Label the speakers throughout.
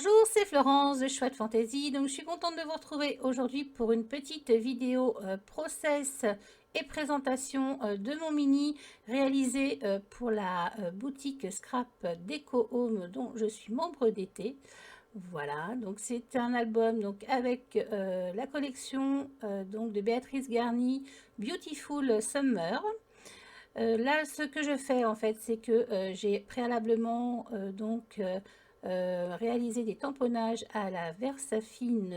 Speaker 1: Bonjour, c'est Florence de Chouette Fantasy. Donc, je suis contente de vous retrouver aujourd'hui pour une petite vidéo process et présentation de mon mini réalisé pour la boutique Scrap Déco Home dont je suis membre d'été. Voilà, donc c'est un album donc avec la collection donc de Béatrice Garny Beautiful Summer. Là, ce que je fais en fait, c'est que j'ai préalablement réalisé des tamponnages à la Versafine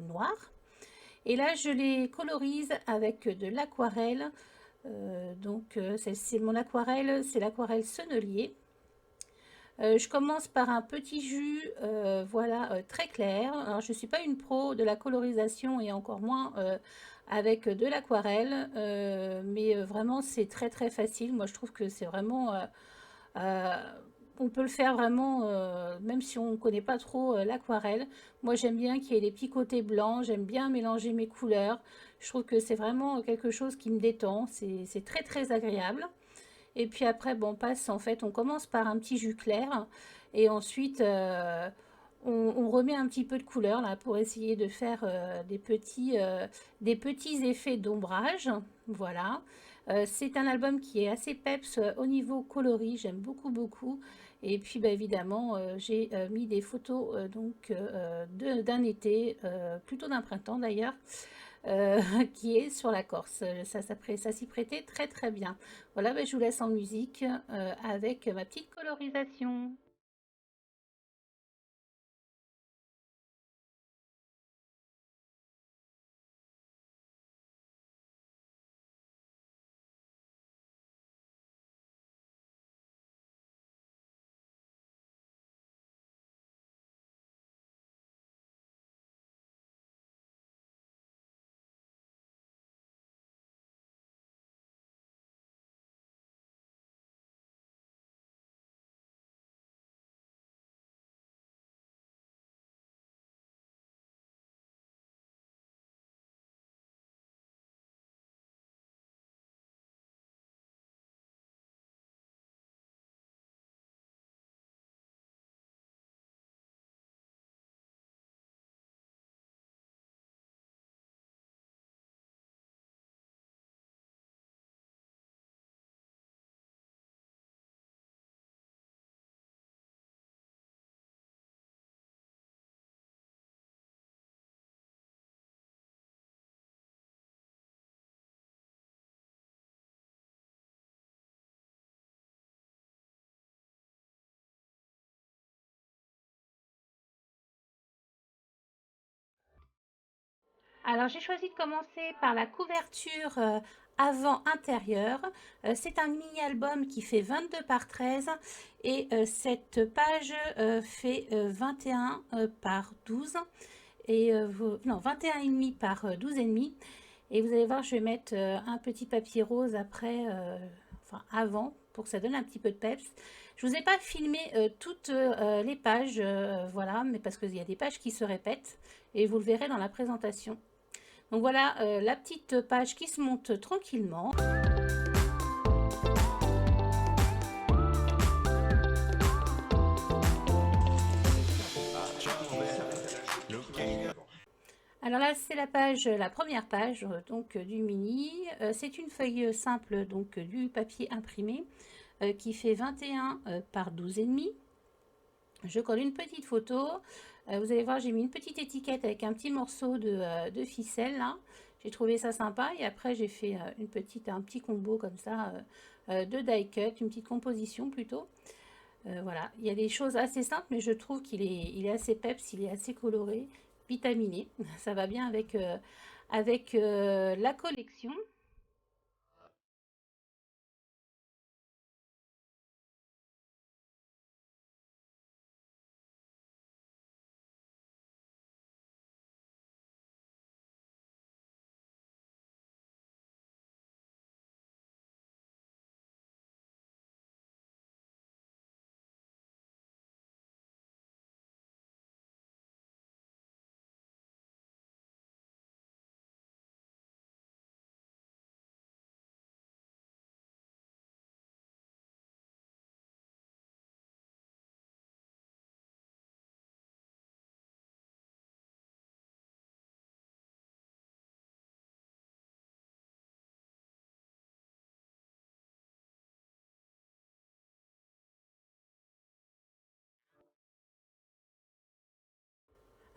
Speaker 1: noire. Et là, je les colorise avec de l'aquarelle. C'est mon aquarelle, c'est l'aquarelle Sennelier. Je commence par un petit jus, très clair. Alors, je ne suis pas une pro de la colorisation et encore moins avec de l'aquarelle, mais vraiment c'est très très facile. Moi, je trouve que c'est vraiment, euh, on peut le faire vraiment, même si on ne connaît pas trop l'aquarelle. Moi, j'aime bien qu'il y ait des petits côtés blancs. J'aime bien mélanger mes couleurs. Je trouve que c'est vraiment quelque chose qui me détend. C'est très très agréable. Et puis après, bon, on commence par un petit jus clair et ensuite on remet un petit peu de couleur là pour essayer de faire des petits effets d'ombrage. Voilà. C'est un album qui est assez peps au niveau coloris, j'aime beaucoup beaucoup. Et puis bah, évidemment, j'ai mis des photos d'un été, plutôt d'un printemps d'ailleurs, qui est sur la Corse. Ça s'y prêtait très très bien. Voilà, ben, je vous laisse en musique avec ma petite colorisation. Alors j'ai choisi de commencer par la couverture avant intérieure. C'est un mini-album qui fait 22 par 13 et cette page fait 21 par 12 non 21,5 par 12,5. Et vous allez voir, je vais mettre un petit papier rose après, avant, pour que ça donne un petit peu de peps. Je vous ai pas filmé toutes les pages, voilà, mais parce qu'il y a des pages qui se répètent et vous le verrez dans la présentation. Donc voilà la petite page qui se monte tranquillement. Alors là, c'est la première page du mini. C'est une feuille simple du papier imprimé qui fait 21 par 12,5. Je colle une petite photo. Vous allez voir, j'ai mis une petite étiquette avec un petit morceau de ficelle là. J'ai trouvé ça sympa et après j'ai fait un petit combo comme ça de die cut, une petite composition plutôt. Voilà, il y a des choses assez simples, mais je trouve il est assez peps, il est assez coloré, vitaminé. Ça va bien avec la collection.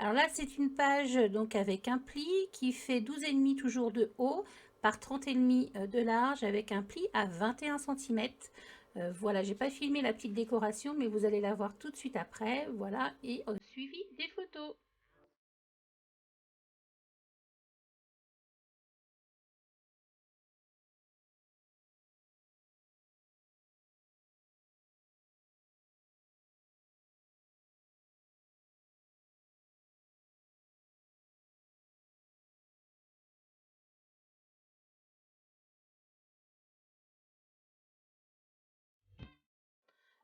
Speaker 1: Alors là, c'est une page donc avec un pli qui fait 12,5 toujours de haut par 30,5 de large avec un pli à 21 cm. Voilà, j'ai pas filmé la petite décoration, mais vous allez la voir tout de suite après. Voilà, et suivi des photos.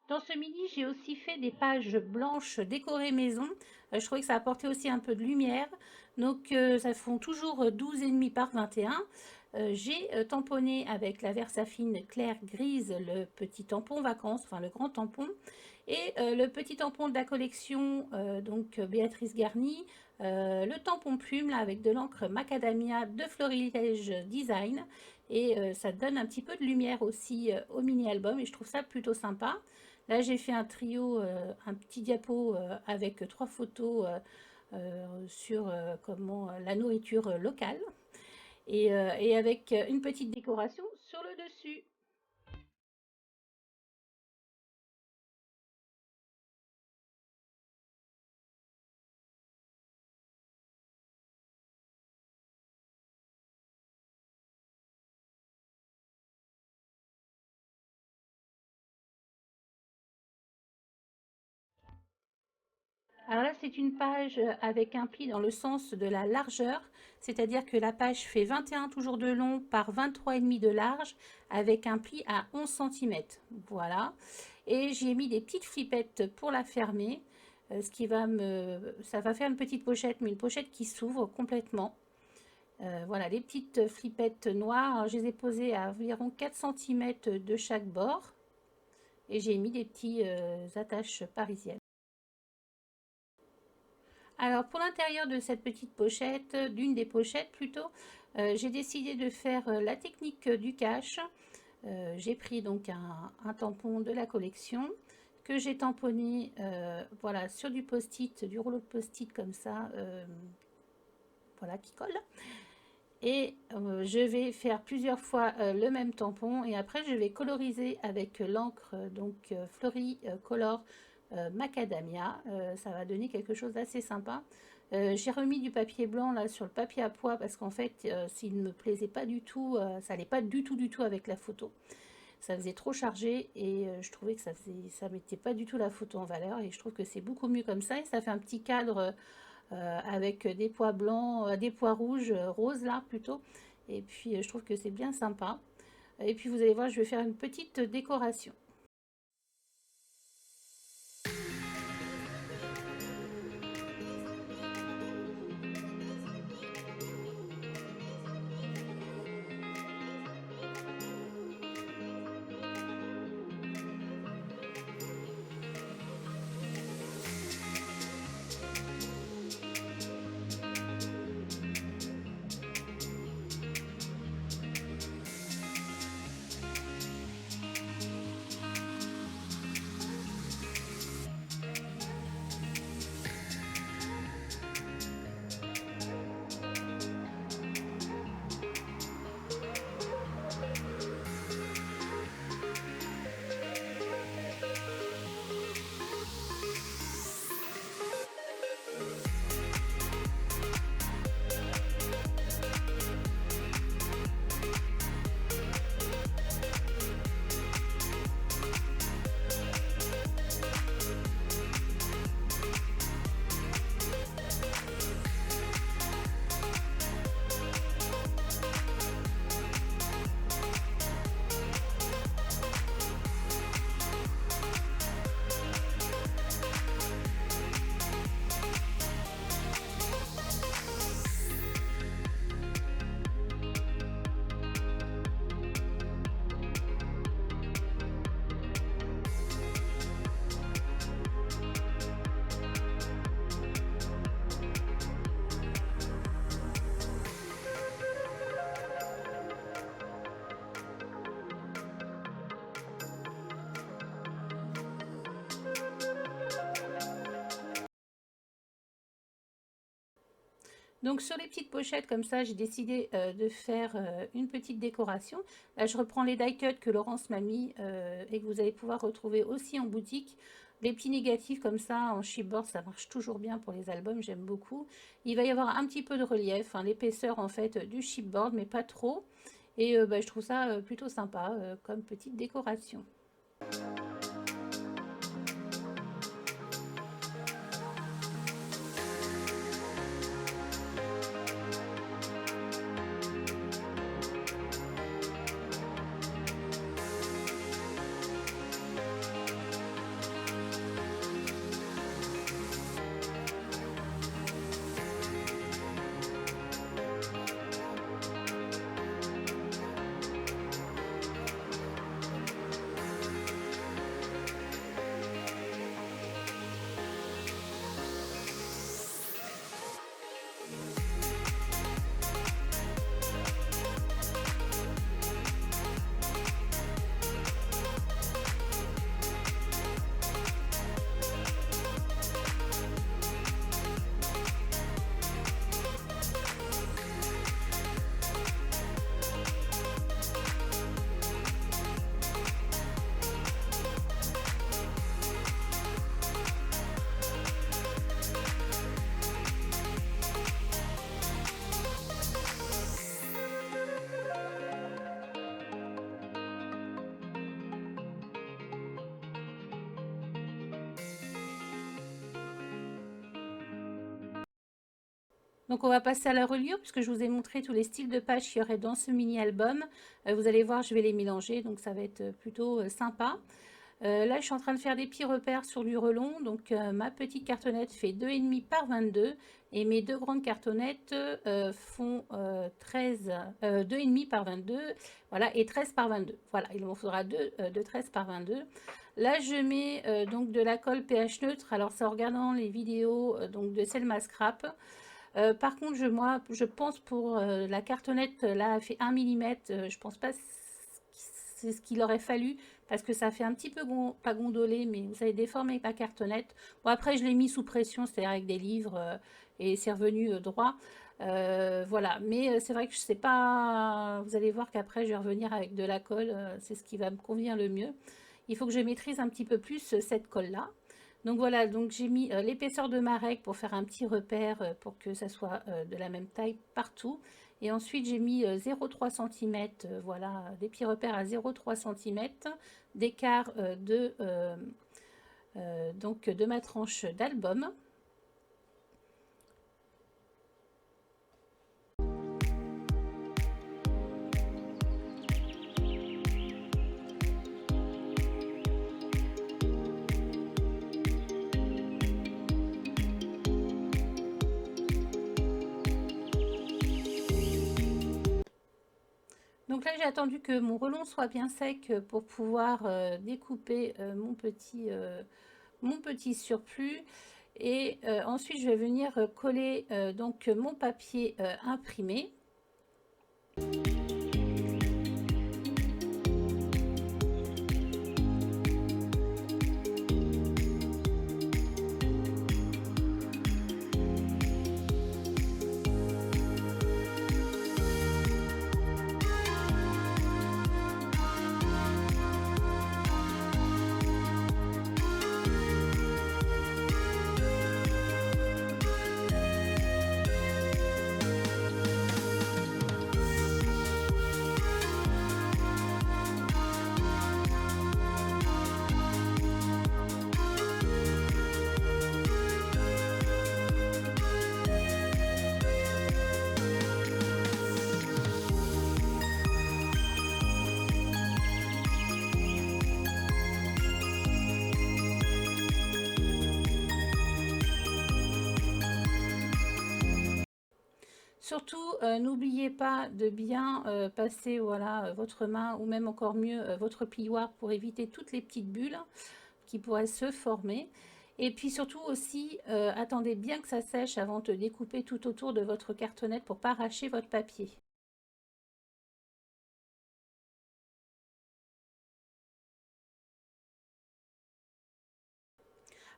Speaker 1: Dans ce mini, j'ai aussi fait des pages blanches décorées maison. Je trouvais que ça apportait aussi un peu de lumière. Donc, ça font toujours 12,5 par 21. J'ai tamponné avec la Versafine claire grise le petit tampon vacances, enfin le grand tampon. Et le petit tampon de la collection, donc Béatrice Garni, le tampon plume là, avec de l'encre macadamia de Florilège Design. Et ça donne un petit peu de lumière aussi au mini-album et je trouve ça plutôt sympa. Là, j'ai fait un trio, un petit diapo avec 3 photos sur comment la nourriture locale et avec une petite décoration sur le dessus. Alors là, c'est une page avec un pli dans le sens de la largeur, c'est-à-dire que la page fait 21 toujours de long par 23,5 de large avec un pli à 11 cm. Voilà. Et j'ai mis des petites flippettes pour la fermer, ce qui va ça va faire une petite pochette, mais une pochette qui s'ouvre complètement. Voilà, les petites flippettes noires, alors, je les ai posées à environ 4 cm de chaque bord et j'ai mis des petits attaches parisiennes. Alors pour l'intérieur de cette petite pochette, d'une des pochettes plutôt, j'ai décidé de faire la technique du cache. J'ai pris donc un tampon de la collection que j'ai tamponné voilà, sur du post-it, du rouleau de post-it comme ça, voilà, qui colle. Et je vais faire plusieurs fois le même tampon et après je vais coloriser avec l'encre donc Fleury Color Macadamia. Ça va donner quelque chose d'assez sympa. J'ai remis du papier blanc là sur le papier à pois parce qu'en fait s'il ne me plaisait pas du tout, ça n'allait pas du tout avec la photo. Ça faisait trop chargé et je trouvais que ça mettait pas du tout la photo en valeur et je trouve que c'est beaucoup mieux comme ça et ça fait un petit cadre avec des pois blancs, des pois rouges, roses là plutôt. Et puis je trouve que c'est bien sympa. Et puis vous allez voir, je vais faire une petite décoration. Donc sur les petites pochettes comme ça, j'ai décidé de faire une petite décoration. Là, je reprends les die cuts que Laurence m'a mis et que vous allez pouvoir retrouver aussi en boutique. Les petits négatifs comme ça en chipboard, ça marche toujours bien pour les albums, j'aime beaucoup. Il va y avoir un petit peu de relief, hein, l'épaisseur en fait du chipboard, mais pas trop. Et bah, je trouve ça plutôt sympa comme petite décoration. Donc on va passer à la reliure puisque je vous ai montré tous les styles de pages qu'il y aurait dans ce mini-album. Vous allez voir, je vais les mélanger, donc ça va être plutôt sympa. Là, je suis en train de faire des petits repères sur du relon. Donc ma petite cartonnette fait 2,5 par 22 et mes deux grandes cartonnettes font 2,5 par 22, voilà, et 13 par 22. Voilà, il m'en faudra deux de 13 par 22. Là, je mets donc de la colle pH neutre. Alors, c'est en regardant les vidéos donc de Selma Scrap. Par contre, moi, je pense pour la cartonnette, là, elle fait 1 mm. Je pense pas c'est ce qu'il aurait fallu parce que ça fait un petit peu, pas gondolé, mais vous savez, déformé avec la cartonnette. Bon, après, je l'ai mis sous pression, c'est-à-dire avec des livres et c'est revenu droit. Voilà, mais c'est vrai que je sais pas, vous allez voir qu'après, je vais revenir avec de la colle, c'est ce qui va me convenir le mieux. Il faut que je maîtrise un petit peu plus cette colle-là. Donc voilà, donc j'ai mis l'épaisseur de ma règle pour faire un petit repère pour que ça soit de la même taille partout. Et ensuite j'ai mis 0,3 cm, voilà, des petits repères à 0,3 cm d'écart donc de ma tranche d'album. Donc là, j'ai attendu que mon relon soit bien sec pour pouvoir découper mon petit surplus. Et ensuite, je vais venir coller donc mon papier imprimé. Surtout, n'oubliez pas de bien passer voilà, votre main ou même encore mieux votre plioir pour éviter toutes les petites bulles qui pourraient se former. Et puis surtout aussi, attendez bien que ça sèche avant de découper tout autour de votre cartonnette pour ne pas arracher votre papier.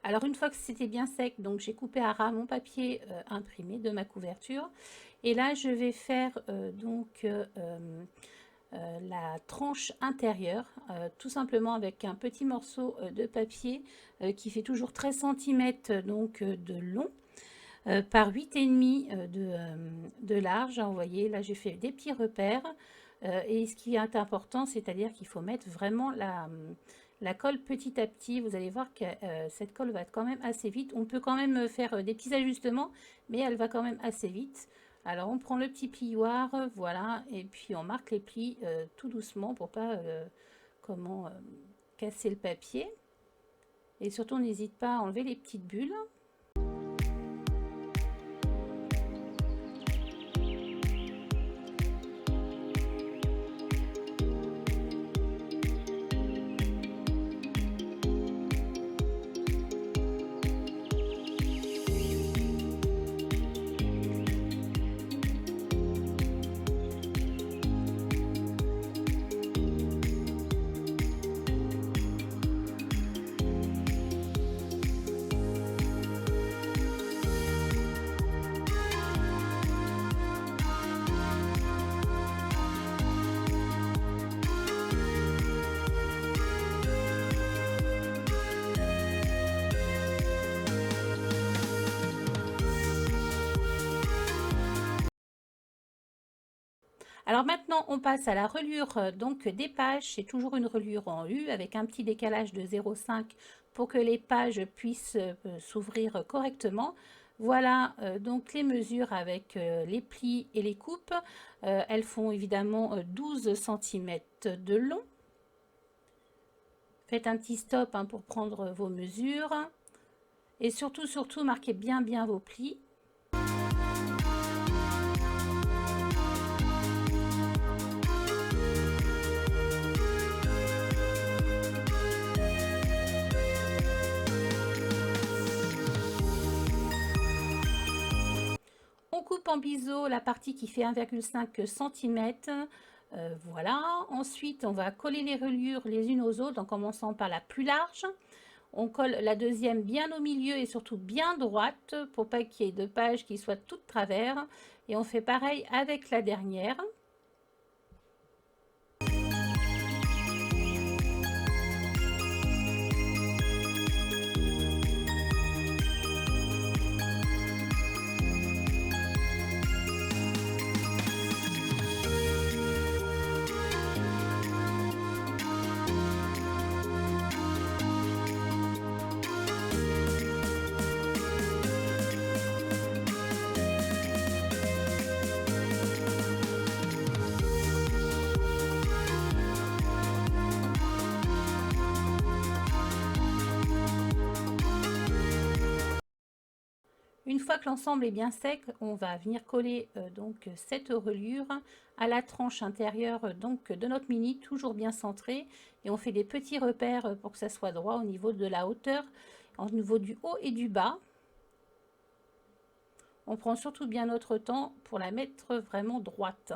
Speaker 1: Alors une fois que c'était bien sec, donc j'ai coupé à ras mon papier imprimé de ma couverture. Et là, je vais faire la tranche intérieure, tout simplement avec un petit morceau de papier qui fait toujours 13 cm donc, de long. Par 8,5 de large. Vous voyez, là j'ai fait des petits repères. Et ce qui est important, c'est-à-dire qu'il faut mettre vraiment la colle petit à petit. Vous allez voir que cette colle va quand même assez vite. On peut quand même faire des petits ajustements, mais elle va quand même assez vite. Alors on prend le petit plioir, voilà, et puis on marque les plis tout doucement pour pas casser le papier. Et surtout, on n'hésite pas à enlever les petites bulles. Alors maintenant, on passe à la reliure donc des pages. C'est toujours une reliure en U avec un petit décalage de 0,5 pour que les pages puissent s'ouvrir correctement. Voilà donc les mesures avec les plis et les coupes. Elles font évidemment 12 cm de long. Faites un petit stop pour prendre vos mesures. Et surtout, marquez bien vos plis. On coupe en biseau la partie qui fait 1,5 cm. Voilà. Ensuite, on va coller les reliures les unes aux autres en commençant par la plus large. On colle la deuxième bien au milieu et surtout bien droite pour pas qu'il y ait de pages qui soient toutes travers. Et on fait pareil avec la dernière. Une fois que l'ensemble est bien sec, on va venir coller donc cette reliure à la tranche intérieure donc de notre mini, toujours bien centrée. Et on fait des petits repères pour que ça soit droit au niveau de la hauteur, au niveau du haut et du bas. On prend surtout bien notre temps pour la mettre vraiment droite.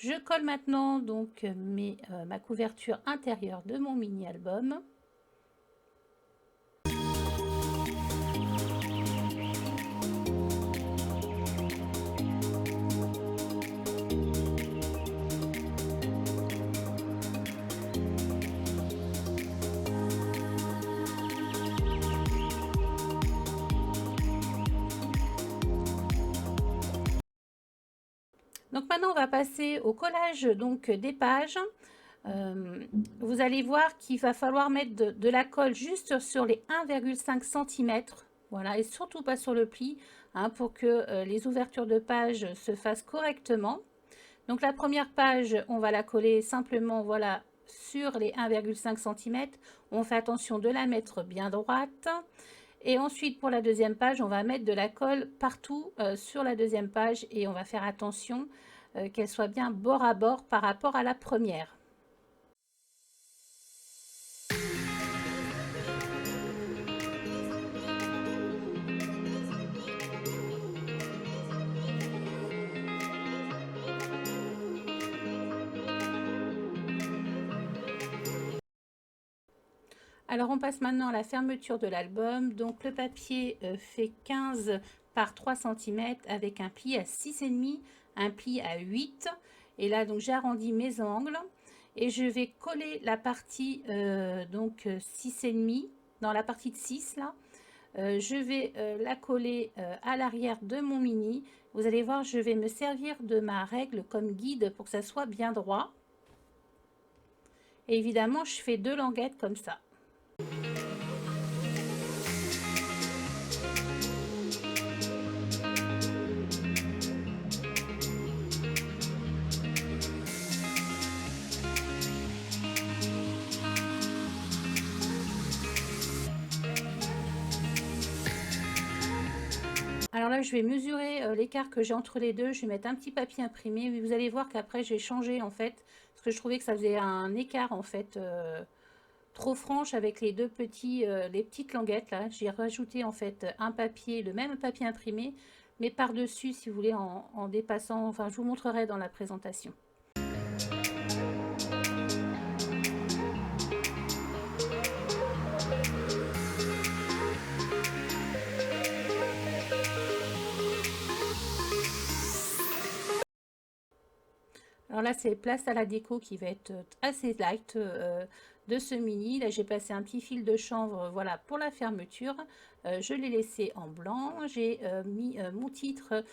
Speaker 1: Je colle maintenant donc ma couverture intérieure de mon mini album. Donc maintenant on va passer au collage donc des pages. Vous allez voir qu'il va falloir mettre de la colle juste sur les 1,5 cm. Voilà, et surtout pas sur le pli pour que les ouvertures de pages se fassent correctement. Donc la première page, on va la coller simplement voilà, sur les 1,5 cm. On fait attention de la mettre bien droite. Et ensuite, pour la deuxième page, on va mettre de la colle partout sur la deuxième page et on va faire attention qu'elle soit bien bord à bord par rapport à la première. Alors on passe maintenant à la fermeture de l'album. Donc le papier fait 15 par 3 cm avec un pli à 6,5, un pli à 8. Et là donc j'arrondis mes angles et je vais coller la partie donc 6,5 dans la partie de 6 là. Je vais la coller à l'arrière de mon mini. Vous allez voir, je vais me servir de ma règle comme guide pour que ça soit bien droit. Et évidemment, je fais 2 languettes comme ça. Alors là, je vais mesurer l'écart que j'ai entre les deux. Je vais mettre un petit papier imprimé. Mais vous allez voir qu'après, j'ai changé en fait. Parce que je trouvais que ça faisait un écart en fait trop franche avec les deux petits, les petites languettes là. J'ai rajouté en fait un papier, le même papier imprimé, mais par-dessus si vous voulez en dépassant. Enfin, je vous montrerai dans la présentation. Alors là, c'est place à la déco qui va être assez light de ce mini. Là, j'ai passé un petit fil de chanvre, voilà, pour la fermeture. Je l'ai laissé en blanc. J'ai mis mon titre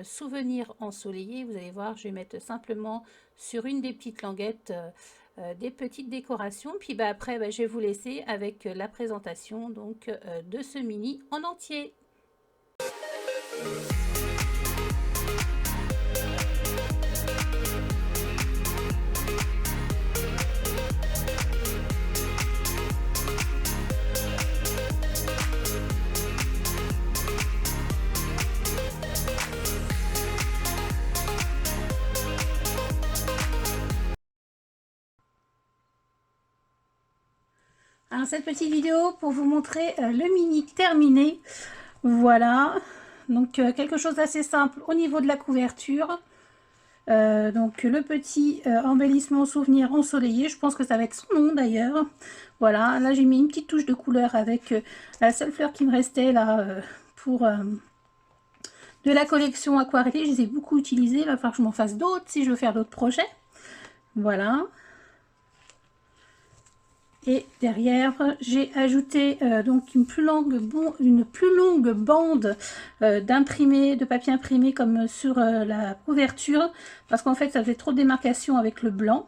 Speaker 1: souvenir ensoleillé. Vous allez voir, je vais mettre simplement sur une des petites languettes des petites décorations. Puis bah, après, bah, je vais vous laisser avec la présentation donc de ce mini en entier. Alors cette petite vidéo pour vous montrer le mini terminé. Voilà, donc quelque chose d'assez simple au niveau de la couverture. Donc le petit embellissement souvenir ensoleillé, je pense que ça va être son nom d'ailleurs. Voilà, là j'ai mis une petite touche de couleur avec la seule fleur qui me restait là pour de la collection aquarellée. Je les ai beaucoup utilisées, il va falloir que je m'en fasse d'autres si je veux faire d'autres projets. Voilà. Et derrière, j'ai ajouté donc une plus longue bande d'imprimé, de papier imprimé comme sur la couverture, parce qu'en fait ça faisait trop de démarcation avec le blanc.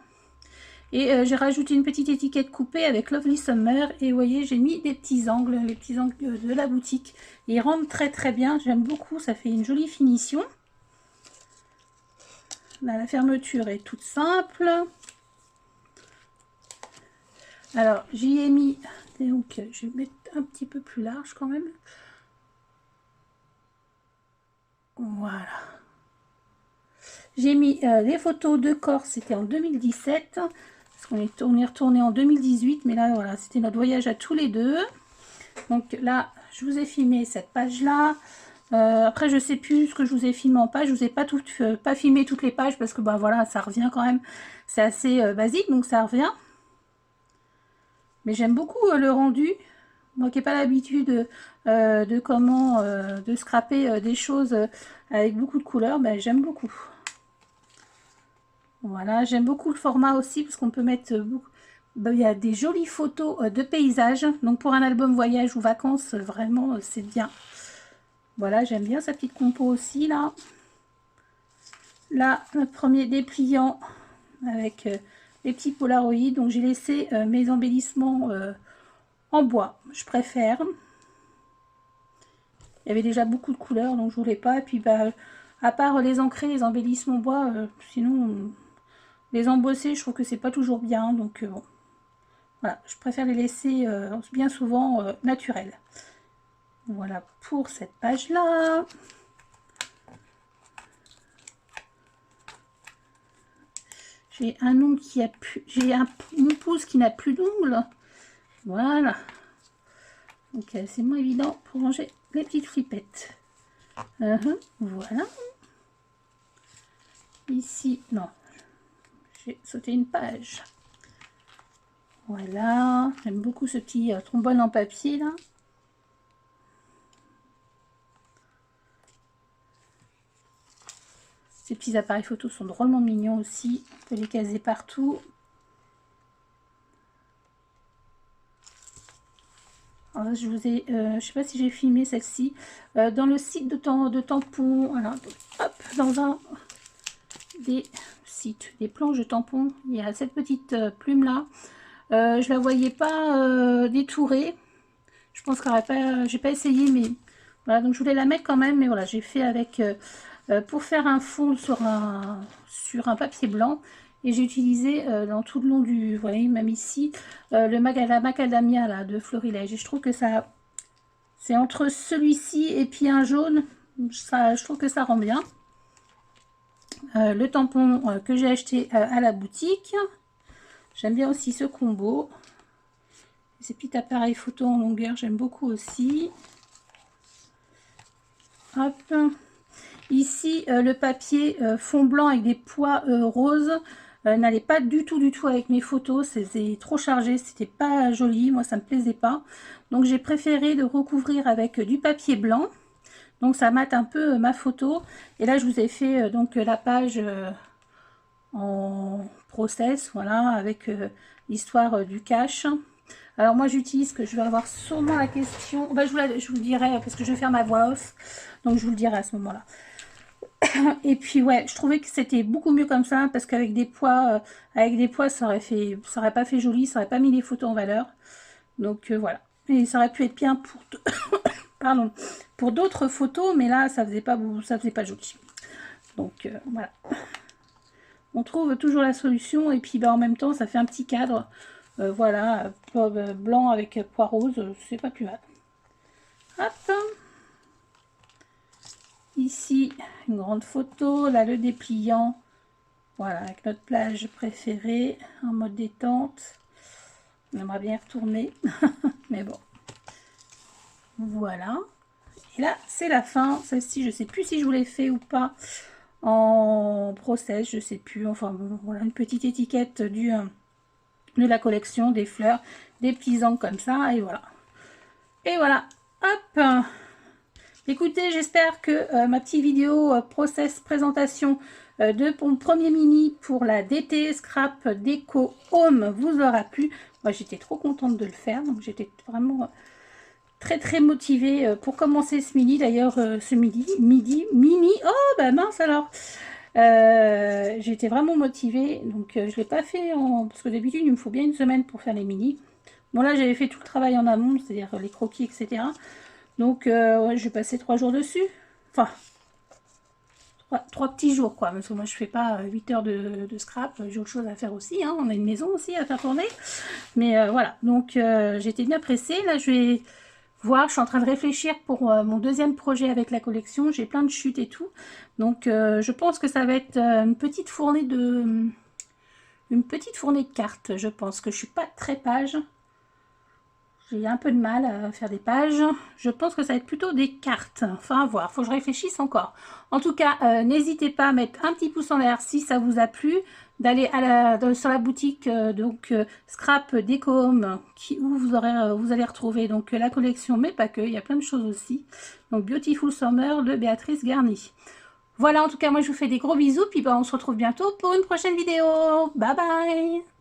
Speaker 1: Et j'ai rajouté une petite étiquette coupée avec Lovely Summer, et vous voyez j'ai mis des petits angles, les petits angles de la boutique. Et ils rendent très très bien, j'aime beaucoup, ça fait une jolie finition. Là, la fermeture est toute simple. Alors, j'y ai mis, donc je vais mettre un petit peu plus large quand même. Voilà. J'ai mis les photos de Corse, c'était en 2017, parce qu'on est retourné en 2018, mais là, voilà, c'était notre voyage à tous les deux. Donc là, je vous ai filmé cette page-là. Après, je sais plus ce que je vous ai filmé en page. Je vous ai pas filmé toutes les pages, parce que, bah voilà, ça revient quand même. C'est assez basique, donc ça revient. Mais j'aime beaucoup le rendu. Moi qui n'ai pas l'habitude de scraper des choses avec beaucoup de couleurs, ben, j'aime beaucoup. Voilà, j'aime beaucoup le format aussi parce qu'on peut mettre beaucoup. Ben, il y a des jolies photos de paysages. Donc pour un album voyage ou vacances, vraiment c'est bien. Voilà, j'aime bien sa petite compo aussi là. Là, notre premier dépliant avec les petits polaroïdes. Donc j'ai laissé mes embellissements en bois, je préfère. Il y avait déjà beaucoup de couleurs, donc je voulais pas. Et puis bah, à part les ancrés, les embellissements bois, sinon les embosser, je trouve que c'est pas toujours bien. Donc bon, voilà, je préfère les laisser bien souvent naturels. Voilà pour cette page-là. J'ai un ongle qui a plus... J'ai mon pouce qui n'a plus d'ongles. Voilà. Donc c'est moins évident pour ranger les petites flippettes. Voilà. Ici, non. J'ai sauté une page. Voilà. J'aime beaucoup ce petit trombone en papier là. Ces petits appareils photo sont drôlement mignons aussi. On peut les caser partout. Alors là, je sais pas si j'ai filmé celle-ci dans le site de tampons. Voilà, hop, dans un des sites, des planches de tampons, il y a cette petite plume là. Je la voyais pas détourée. Je pense qu'elle pas, j'ai pas essayé, mais voilà, donc je voulais la mettre quand même, mais voilà, j'ai fait avec pour faire un fond sur un papier blanc. Et j'ai utilisé dans tout le long du, vous voyez, même ici, la macadamia là, de Florilège. Et je trouve que ça, c'est entre celui-ci et puis un jaune, ça, je trouve que ça rend bien. Le tampon que j'ai acheté à la boutique. J'aime bien aussi ce combo. Ces petits appareils photo en longueur, j'aime beaucoup aussi. Hop. Ici, le papier fond blanc avec des pois roses. N'allait pas du tout avec mes photos, c'était trop chargé, c'était pas joli, moi ça me plaisait pas, donc j'ai préféré de recouvrir avec du papier blanc, donc ça mate un peu ma photo. Et là je vous ai fait donc la page en process, voilà, avec l'histoire du cache. Alors moi j'utilise, que je vais avoir sûrement la question, bah, je vous le dirai parce que je vais faire ma voix off, donc je vous le dirai à ce moment là. Et puis ouais, je trouvais que c'était beaucoup mieux comme ça, parce qu'avec des pois, ça aurait pas fait joli, ça aurait pas mis les photos en valeur. Donc voilà. Et ça aurait pu être bien pour pardon, pour d'autres photos, mais là ça faisait pas joli. Donc voilà. On trouve toujours la solution, et puis bah, en même temps ça fait un petit cadre. Voilà, blanc avec pois rose, c'est pas plus mal. Hop. Ici, une grande photo, là le dépliant, voilà, avec notre plage préférée, en mode détente. On aimerait bien y retourner, mais bon. Voilà. Et là, c'est la fin. Celle-ci, je sais plus si je vous l'ai fait ou pas en process, je sais plus. Enfin, bon, voilà, une petite étiquette de la collection, des fleurs, des petits angles comme ça, et voilà. Et voilà, hop. Écoutez, j'espère que ma petite vidéo process présentation de mon premier mini pour la DT Scrap Déco Home vous aura plu. Moi, j'étais trop contente de le faire, donc j'étais vraiment très motivée pour commencer ce mini. D'ailleurs, ce mini, oh bah mince alors, j'étais vraiment motivée, donc je ne l'ai pas fait parce que d'habitude il me faut bien une semaine pour faire les mini. Bon là, j'avais fait tout le travail en amont, c'est-à-dire les croquis, etc. Donc, ouais, je vais passer 3 jours dessus. Enfin, 3 petits jours, quoi. Parce que moi, je fais pas 8 heures de scrap. J'ai autre chose à faire aussi. Hein. On a une maison aussi à faire tourner. Mais voilà. Donc, j'étais bien pressée. Là, je vais voir. Je suis en train de réfléchir pour mon deuxième projet avec la collection. J'ai plein de chutes et tout. Donc, je pense que ça va être une petite fournée de cartes. Je pense que je suis pas très page. J'ai un peu de mal à faire des pages. Je pense que ça va être plutôt des cartes. Enfin, à voir. Il faut que je réfléchisse encore. En tout cas, n'hésitez pas à mettre un petit pouce en l'air si ça vous a plu. D'aller sur la boutique Scrap Déco Home où vous allez retrouver donc la collection, mais pas que. Il y a plein de choses aussi. Donc Beautiful Summer de Béatrice Garny. Voilà, en tout cas, moi je vous fais des gros bisous. Puis bah, on se retrouve bientôt pour une prochaine vidéo. Bye bye!